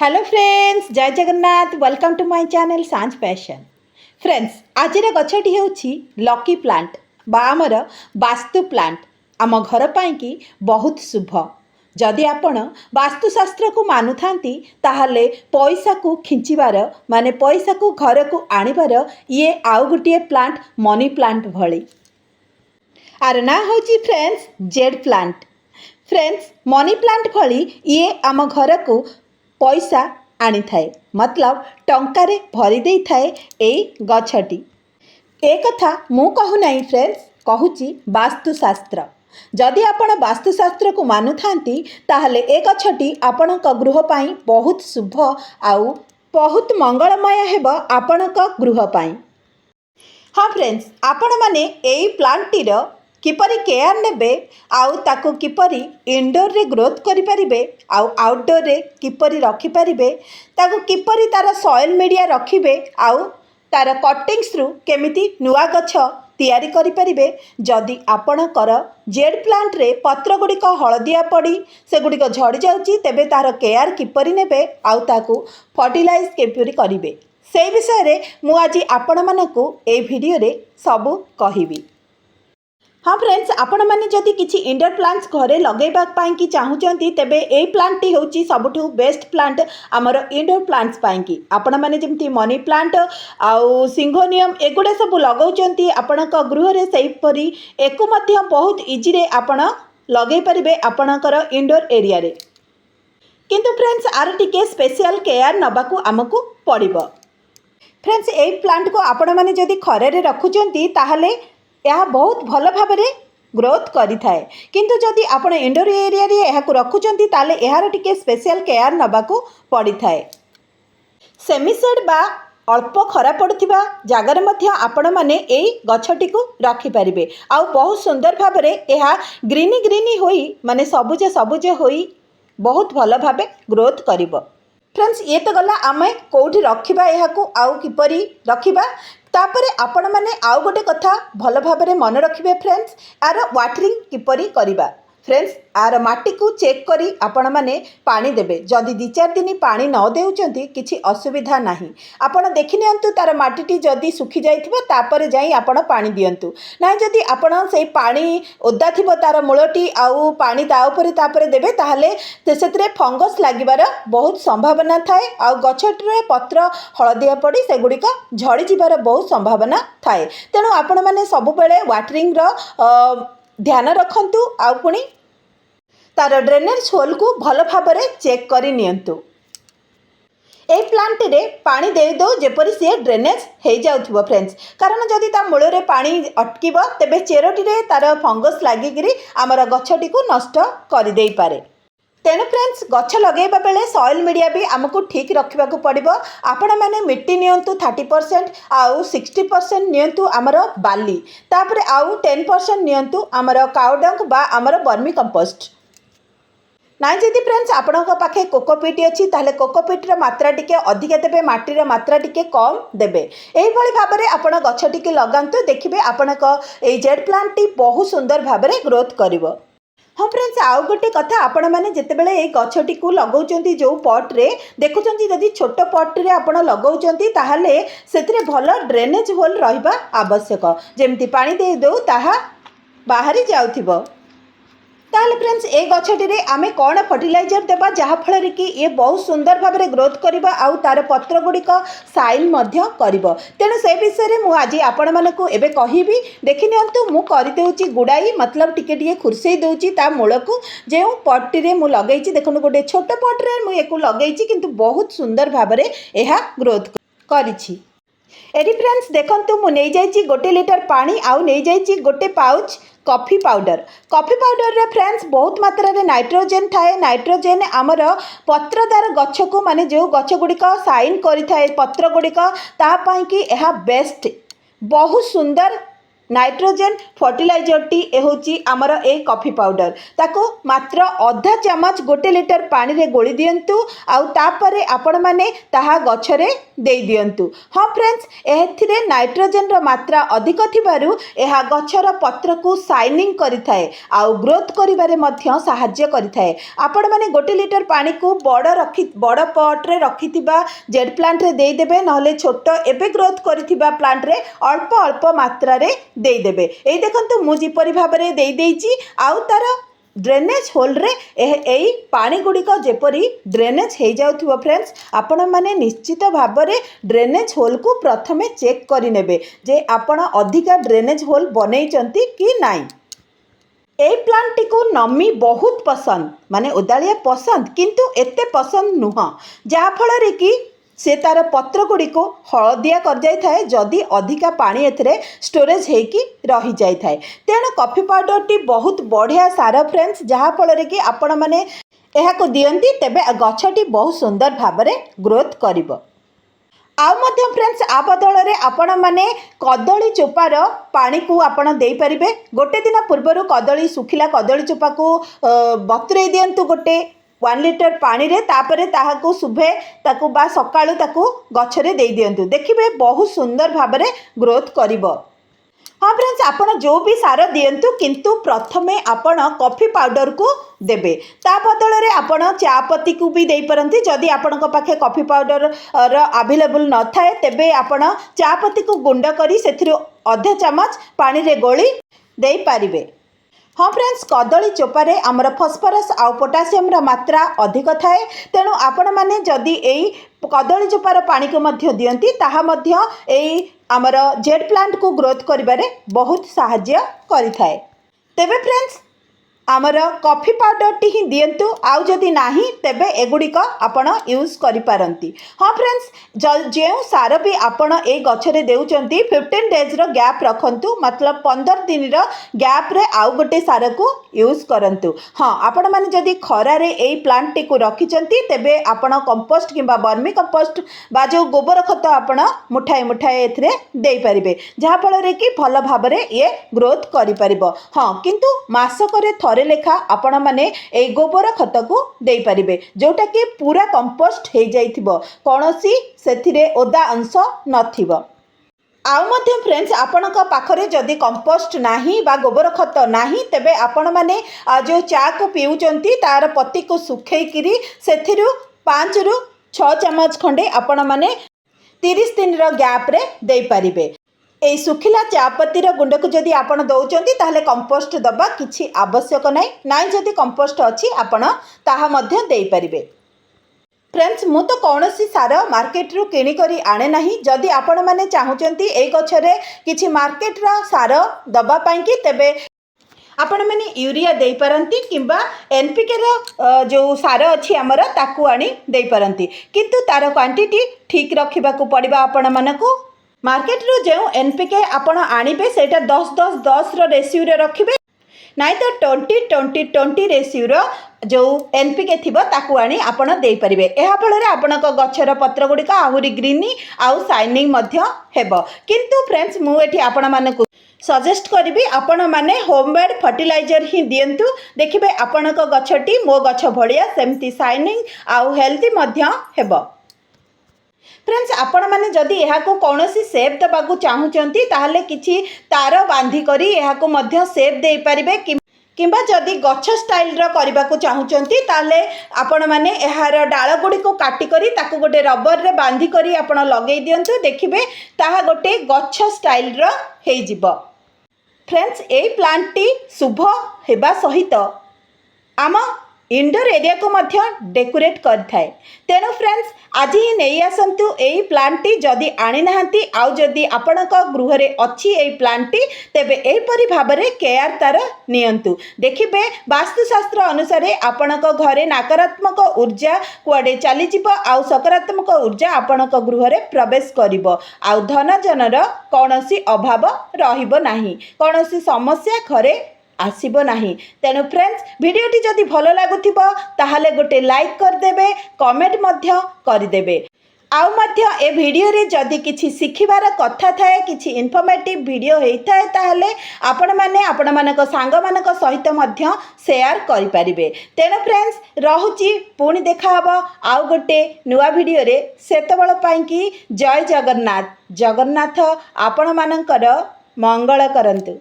Hello friends, जय Jagannath. Welcome to my channel Sanjh passion. Friends, आज गछटी होछि लकी प्लांट बा आमर वास्तु प्लांट। आम घर पाई बहुत शुभ। जदि आपण वास्तुशास्त्र को मानुथांती ताहले पैसा को खिंचिबार माने पैसा को घर को आनिबार ये आउ गोटे प्लांट मनी प्लांट भली। आर ना होछि friends Z plant. Friends, money plant भली ये आम घर को पैसा आनी थाए, मतलब टंकारे भरी दे थाए एई गछटी। ए कथा मु कहू नहीं फ्रेंड्स, कहूची वास्तुशास्त्र। जदि आपण वास्तुशास्त्र को मानुथांती ताहले ए गछटी आपणक गृह पाई बहुत शुभ आउ बहुत मंगलमय हेब आपणक गृह पाई। हाँ फ्रेंड्स, आपण माने एई प्लांटटीर किपरि केयर नेबे आउ ताको किपरि इनडोर रे ग्रोथ करि परिबे आउ आउटडोर रे किपरि रखि परिबे, ताको किपरि तार सॉइल मीडिया रखिबे आउ तार कटिंग्स रु केमिति नुआ गछ तैयारी करि परिबे। जदि आपणकर जेड प्लांट रे पत्र गुड़िक हलदिया पड़ी से गुड़िक झड़ी जाउची, तेबे तार केयर किपरि नेबे आउ ताको फर्टिलाइज किपरि करिबे, से विषय रे मु आज आपण मानकु ए वीडियो रे सबु कहिबी। हाँ फ्रेंड्स, आपण मैंने जदि किसी इंडोर प्लांट्स घरे लगेबा पाई कि चाहूचंती तेबे ए प्लांटटी होची सबुठु बेस्ट प्लांट आमर इंडोर प्लांट्स पाई कि। आपण मैंने जमती मनी प्लांट आउ सिंघोनियम एगुड़ा सब लगौचंती आपणक गृह रे, सेहीपरि एको मध्य बहुत इजी रे आपण लगे परिबे आपणकर इंडोर एरिया रे। किंतु फ्रेंड्स, आर टिके स्पेशल केयर नबाकू आमकू पड़िबो। फ्रेंड्स, ए प्लांट को आपण मैंने जदि खरे रे रखुचंती ताहले यह बहुत भल भाव ग्रोथ करि थाए, किंतु जदि आपण इंडोर एरिया रे यह रखुचंती ताले यार टिके स्पेशल केयर नबाकू पड़ी थाए। सेमी सेड बा अल्प खरा पड़ुथिबा जगार मध्य आपण माने एई गछटी को रखि परिबे आउ बहुत सुंदर भाव रे यह ग्रीनी ग्रीनी होई माने सबुज सबुज होई बहुत भल भाव ग्रोथ करिवो। फ्रेंड्स, ये तो गला आमे कोठी रखिबा यहाकू आउ किपरि रखिबा। तापरे आपण माने आउ गोटे कथा भल भाव में मन रखिबे फ्रेंड्स, आर वाटरिंग किपरि करिबा। फ्रेंड्स, आर माटी को चेक करी आपण माने पानी देबे। जदि 2-4 दिन पानी न देउचंती किछि असुविधा नाही। आपण देखि नियंतु तार माटीटी जदि सुखी जाइथिबो तापरे जाई आपण पानी दियंतु ना। जदि आपण सेई पानी ओदा थिबो तार मूलटी आउ पानी ता ऊपर तापरे देबे ताहले सेतरे फंगस लागिबार बहुत संभावना थाए आउ गछटरे पत्र हलदिया पड़ी से गुड़िक झड़ी जिबार बहुत संभावना थाए। तेणु आपण माने सब बेले वाटरिंग रो ध्यान रखंतु आउ पुणी तार ड्रेनेज होल को भल भाव में चेक करी नियंतु। ए प्लांट रे पानी दे दो जेपरी से ड्रेनेज हो जाउथिबो फ्रेंड्स, कारण जदि ता मूल रे पानी अटकीबो तेबे चेरटी रे तार फंगस लागिगिरी आमर गछटी को नष्ट कर देई पारे। तेणु फ्रेंड्स, गछ लगेबा बेले सॉइल मीडिया भी आमको ठीक रखा पड़ो। आपण मैंने मिट्टी नियंतु 30% आउ 60% नियंतु आमर बाली, तापरे आउ 10% नियंतु आमर काउडंग बा आमर वर्मी कंपोस्ट। ना जदि फ्रेंड्स आपण पाखे कोकोपीट अच्छी ताहले कोकोपीटर मात्रा टिके अधिक देबे, माटीर मात्रा टिके कम देबे। एही भली भाव में आपण गछटी के लगांतु, देखिबे आपणक ए जेड प्लांट टी बहुत सुंदर भाव में ग्रोथ करिवो। हाँ फ्रेंड्स, आउ गोटे कथा आपण मैंने जितेबाला ये गछटी को लगाउचंती जो पट रे देखुचंती, जदि छोट पट रे आपण लगाउचंती ताहले सेतिरे भल ड्रेनेज होल रहिबा आवश्यक, जेमती पानी दे दो ताहा बाहरी जाउथिबो। ताहले फ्रेंड्स, ए गछटी रे आमे कोन फर्टिलाइजर देबा जहा फल कि ये बहुत सुंदर भाव में ग्रोथ करिबा आउ तार पत्र गुड़िक साइन मध्य करिबो। तेणु से विषय रे मु आज आपण मानकु एबे कहिबी। देखि नियंतु मु करि देउची गुडाई, मतलब टिके टिके खुरसई देउची ता मूल को जे पट्टी रे मु लगेइची। देखनु गोटे छोट पट रे मु एको लगेइची, किंतु बहुत सुंदर भाव में एहा ग्रोथ करिछि। एडी फ्रेंड्स देखंतु मु नै जाइची 1 लीटर पानी आउ नै जाइची गोटे pouch coffee powder. Coffee powder रे फ्रेंड्स बहुत मात्रा रे नाइट्रोजेन थाए। नाइट्रोजेन आमर पत्रदार गछ को माने जो गछ गुड़िक साइन करि थाए पत्र गुड़िक ता पई कि एहा बेस्ट बहुत सुंदर नाइट्रोजेन फर्टिलाइजरटी ए होची आमर ए कॉफी पाउडर ताको मात्र आधा चामच 1 लिटर पानी रे गोली दियंतु आउ तापरे आपण माने ताहा गछरे देई दियंतु। हाँ फ्रेंड्स, एथिरे नाइट्रोजेन रो मात्रा अधिक थिबारु एहा गछर पत्र को शाइनिंग करिथाए आउ ग्रोथ करिबारे मध्य सहाय्य करिथाए। आपण माने 1 लिटर पानी को बड़ पॉट रे रखिथिबा जेड प्लांट रे देई देबे, नहले छोट एबे ग्रोथ करिथिबा प्लांट रे अल्प अल्प मात्रा रे देई देबे। एई देखंतु मु जिपरि भाबरे देई देइची आउ तार ड्रेनेज होल रे एई पानी गुड़िक जेपरी ड्रेनेज हो जाउथिबो फ्रेंड्स, आपण माने निश्चित भाबरे ड्रेनेज होल को प्रथमे चेक करि नेबे जे आपण अधिका ड्रेनेज होल बनैचंती कि नाही। ए प्लांट टी को नमी बहुत पसंद माने उदालिया पसंद किंतु एते पसंद नुह, जहा फल रे कि से तार पत्र गुड़ी को हलदिया कर जाई थाए जदि अधिका पानी एथरे स्टोरेज हेकी रही जाई थाए। तेणु कॉफी पाउडर टी बहुत बढ़िया सार फ्रेंड्स, जहा फल रे कि आपण माने एहा को दियंती तेबे गछटी बहुत सुंदर भाबरे ग्रोथ करिवो। आउ मध्य फ्रेंड्स आ बदल रे आपण माने कदली चोपार पानी को आपण देई परिबे। गोटे दिन पूर्व कदली सुखिला कदली चोपा को बतुरई दियंतु गोटे 1 लिटर पानी रे, तापरे ताहाको सुबह ताकू बा सकाळु ताकू गछरे देई दियंतु, देखिबे बहुत सुंदर भाबरे ग्रोथ करिवो। हाँ फ्रेंड्स, आपण जो भी सार दियंतु किंतु प्रथमे आपण कॉफी पाउडर को देबे, ता बदल रे आपण चापत्ती को भी देई परंती। जदि आपणक पाखे कॉफी पाउडर अवेलेबल न थाए तेबे आपण चापत्ती को गुंड करी सेथिरो आधा चामच पानी रे गोली देई पारिबे। हाँ फ्रेंड्स, कदली चोपारे आमर फस्फरस आउ पोटासियम रा मात्रा अधिक थाए, तेणु आपण माने जदि एई कदली चोपार पानी को मध्य दियंती ताहा मध्य एई आमर जेड प्लांट को ग्रोथ करिबारे बहुत सहाय्य करिथाए। तेबे फ्रेंड्स आमर कॉफी पाउडर टी ही दियंतु, आउ जदि नाही तेबे एगुड़िक आपण यूज करि पारंती। हाँ फ्रेंड्स, जो सार भी आपण ए गछरे देउचंती 15 डेज रो गैप रखंतु, मतलब 15 दिन रो गैप रे आउ गोटे सार को यूज करंतु। हाँ, आपण माने जदि खरा रे ए प्लांट टी को रखिचंती तेबे आपण कंपोस्ट किंबा वर्मी कंपोस्ट बा जो गोबर खत आपण मुठाए मुठाए एथरे देई परिबे, जहा फल रे कि भल भाबरे ये ग्रोथ करि परिबो। हाँ, किंतु मासक रे थरे लेखा आपण माने ए गोबर खत को देई परिबे, जोटा कि पूरा कंपोस्ट हे जाइथिबो, कोनोसी सेथिरे ओदा अंश नथिबो। आउ मध्य फ्रेंड्स आपणक पाखरे जदि कंपोस्ट नाही बा गोबर खत नाही तेबे आपण माने जो चा को पिउचंती तार पत्ती को सुखै किरी सेथिरु 5 रु 6 चम्मच खंडे आपण माने 30 दिन रो गैप रे देई परिबे। ए सुखिला चापत्तीर गुंड को जदि आपण दौचंती ताहले कंपोस्ट दबा किछि आवश्यक नाइ जदि कंपोस्ट अछि आपण ताहा मध्य देई परिबे। फ्रेंड्स मु तो कौनसी सार मार्केट रु किणी करी आणे नाही, जदि आपण माने चाहुचंती ए गछरे किछि मार्केट रा सार दबा पाई कि तेबे आपण माने यूरिया देई परंती किंबा एनपीके रो जो सार अछि हमर ताकू आनी देई परंती, किंतु तार क्वांटिटी ठीक रखिबा को पड़िबा। आपण मानकू मार्केट रो जो एनपीके आपण आनिबे सेटा 10-10-10 रो रेशियो रे रखिबे, नाइ तो 20-20-20 रेशियो रो जो एनपीके थिबो ताकू आनी आपण देई परिबे। एहा फल रे आपणक गछर पत्र गुड़िक आहुरी ग्रीनी आउ शाइनिंग मध्य हेबो। किंतु फ्रेंड्स मु एठी आपण मानकू सजेस्ट करिबी आपण माने होममेड फर्टिलाइजर ही दियंतु, देखिबे आपणक गछटी मो गछ भलिया सेमती शाइनिंग आउ हेल्दी मध्य हेबो। फ्रेंड्स आपण माने जदि एहा को कौनसी शेप दबा को चाहुचंती ताहले किछि तार बांधी करी एहा को मध्य शेप देई परिबे, किंबा जदि गछ स्टाइल रो करबा को चाहुचंती ताहले आपण माने एहार डाळ गुडी को काटी करी ताको गोटे रबर रे बांधी करी आपण लगेई दियंतु, देखिबे ताहा गोटे गछ स्टाइल रो हेई जिवो। फ्रेंड्स ए प्लांट टी शुभ हेबा सहित आम इंडोर एरिया को मध्य डेकोरेट करथाए। तेणु फ्रेंड्स आज ही नहीं आसतु यही प्लांटी जदि आनी नाहंती आउ जदि आपणक गृह रे अच्छी एई प्लांटी तेबे एपरि भाबरे केयर तार नियंतु। देखिबे वास्तुशास्त्र अनुसार आपणक घरे नकारात्मक ऊर्जा कुआडे चली जिवो आउ सकारात्मक ऊर्जा आपणक गृह रे प्रवेश करिवो आउ धन जनर कौनसी अभाव रहिबो नाही, कौनसी समस्या घरे आसीबो नाही। तेणु फ्रेंड्स वीडियोटी जदि भलो लागुथिबो ताहाले गोटे लाइक करदेबे, कमेंट मध्य करदेबे। आउ मध्य ए वीडियो रे जदि किछि शिखिबार कथा थाए किछि इनफॉर्मेटिव वीडियो होइथाए ताहले आपण माने आपण मानक सांग मानक सहित मध्य शेयर करि परिबे। तेनो फ्रेंड्स रहुची पुणी देखा हबो आउ गोटे नुवा वीडियो रे सेतबळ पई की जय जगन्नाथ। जगन्नाथ आपण मानकर मंगल करंतु।